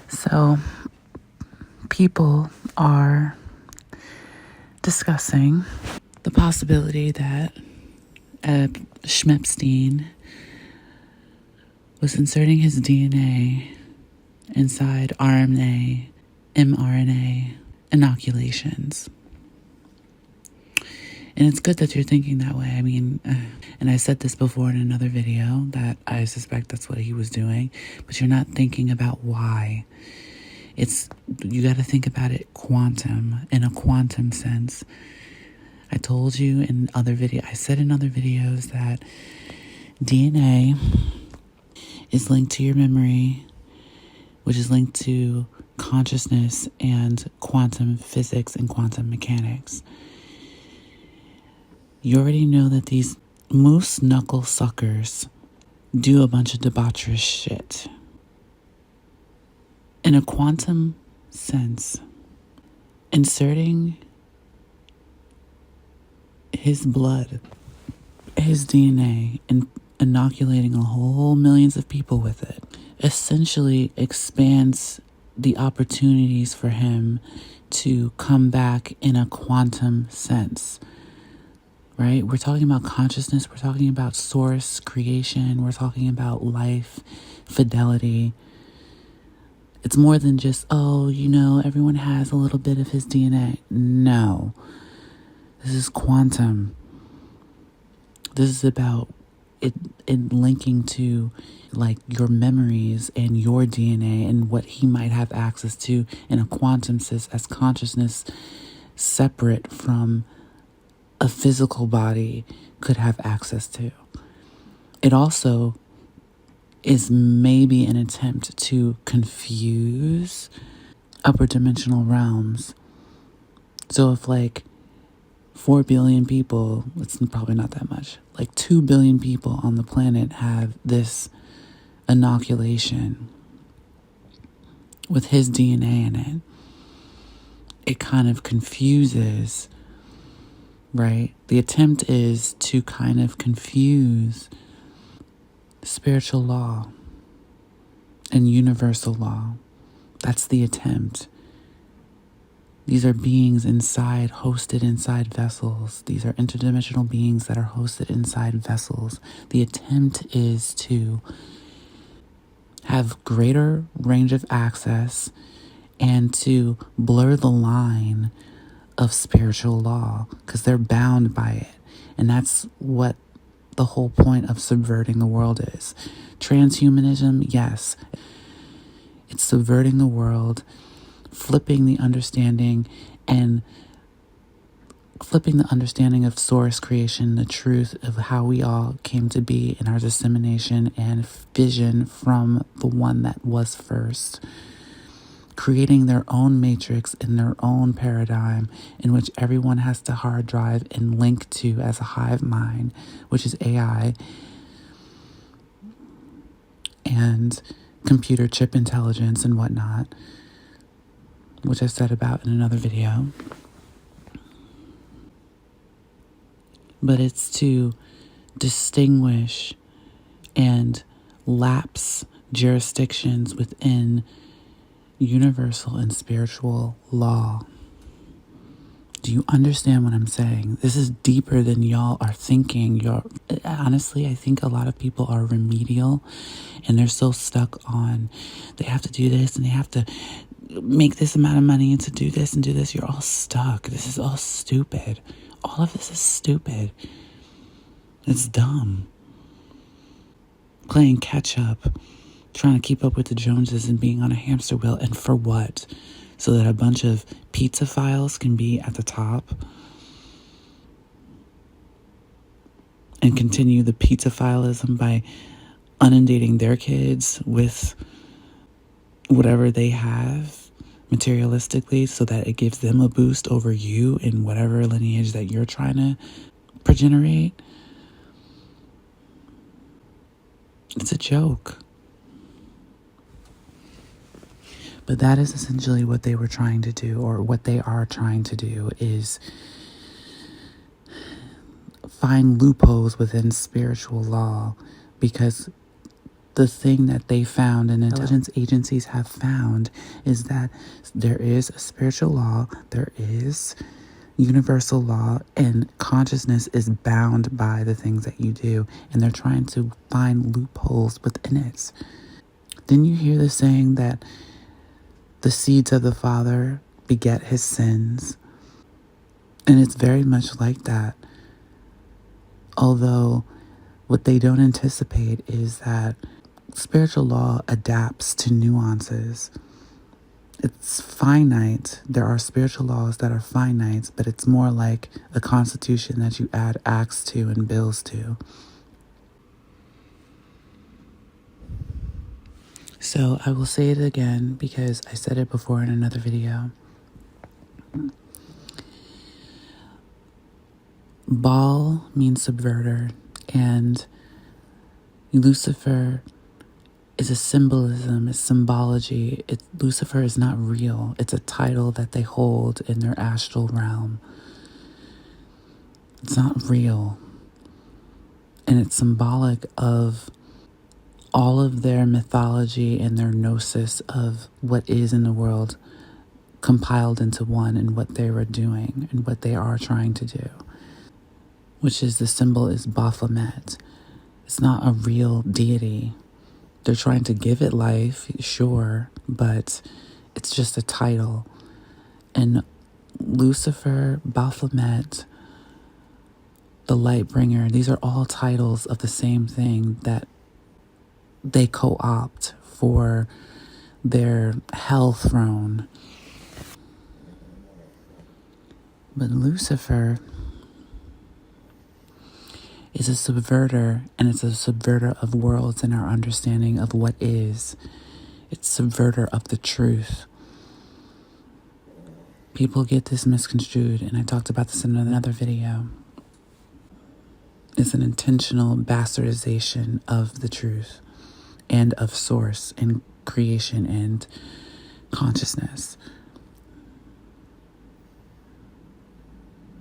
So, people are discussing the possibility that Schmepstein was inserting his DNA inside RNA, mRNA inoculations. And it's good that you're thinking that way. I mean, and I said this before in another video that I suspect that's what he was doing, but you're not thinking about why. You got to think about it in a quantum sense. I told you in I said in other videos that DNA is linked to your memory, which is linked to consciousness and quantum physics and quantum mechanics. You already know that these moose knuckle suckers do a bunch of debaucherous shit. In a quantum sense, inserting his blood, his DNA, and inoculating a whole millions of people with it essentially expands the opportunities for him to come back in a quantum sense. Right? We're talking about consciousness. We're talking about source, creation. We're talking about life, fidelity. It's more than just, everyone has a little bit of his DNA. No. This is quantum. This is about it linking to like your memories and your DNA and what he might have access to in a quantum sense as consciousness separate from a physical body could have access to. It also is maybe an attempt to confuse upper dimensional realms. So if 4 billion people, it's probably not that much, 2 billion people on the planet have this inoculation with his DNA in it, it kind of confuses. Right? The attempt is to kind of confuse spiritual law and universal law. That's the attempt. These are beings hosted inside vessels. These are interdimensional beings that are hosted inside vessels. The attempt is to have greater range of access and to blur the line of spiritual law because they're bound by it. And that's what the whole point of subverting the world is. Transhumanism, yes, it's subverting the world, flipping the understanding of source creation, the truth of how we all came to be in our dissemination and vision from the one that was first, creating their own matrix in their own paradigm in which everyone has to hard drive and link to as a hive mind, which is AI and computer chip intelligence and whatnot, which I said about in another video. But it's to distinguish and lapse jurisdictions within universal and spiritual law. Do you understand what I'm saying? This is deeper than y'all are thinking. Honestly, I think a lot of people are remedial and they're so stuck on they have to do this and they have to make this amount of money and to do this and do this. You're all stuck. This is all stupid. All of this is stupid. It's dumb. Playing catch up, trying to keep up with the Joneses and being on a hamster wheel. And for what? So that a bunch of pizza files can be at the top and continue the pizza fileism by inundating their kids with whatever they have materialistically so that it gives them a boost over you in whatever lineage that you're trying to progenerate. It's a joke. But that is essentially what they were trying to do, or what they are trying to do, is find loopholes within spiritual law, because the thing that they found and intelligence agencies have found is that there is a spiritual law, there is universal law, and consciousness is bound by the things that you do, and they're trying to find loopholes within it. Then you hear the saying that the seeds of the father beget his sins, and it's very much like that. Although what they don't anticipate is that spiritual law adapts to nuances. It's finite. There are spiritual laws that are finite, but it's more like a constitution that you add acts to and bills to. So I will say it again because I said it before in another video. Baal means subverter, and Lucifer is a symbolism, it's symbology. Lucifer is not real. It's a title that they hold in their astral realm. It's not real. And it's symbolic of all of their mythology and their gnosis of what is in the world compiled into one, and what they were doing and what they are trying to do. Which is, the symbol is Baphomet. It's not a real deity. They're trying to give it life, sure, but it's just a title. And Lucifer, Baphomet, the Lightbringer, these are all titles of the same thing that they co-opt for their hell throne. But Lucifer is a subverter, and it's a subverter of worlds and our understanding of what is. It's subverter of the truth. People get this misconstrued, and I talked about this in another video. It's an intentional bastardization of the truth and of source and creation and consciousness.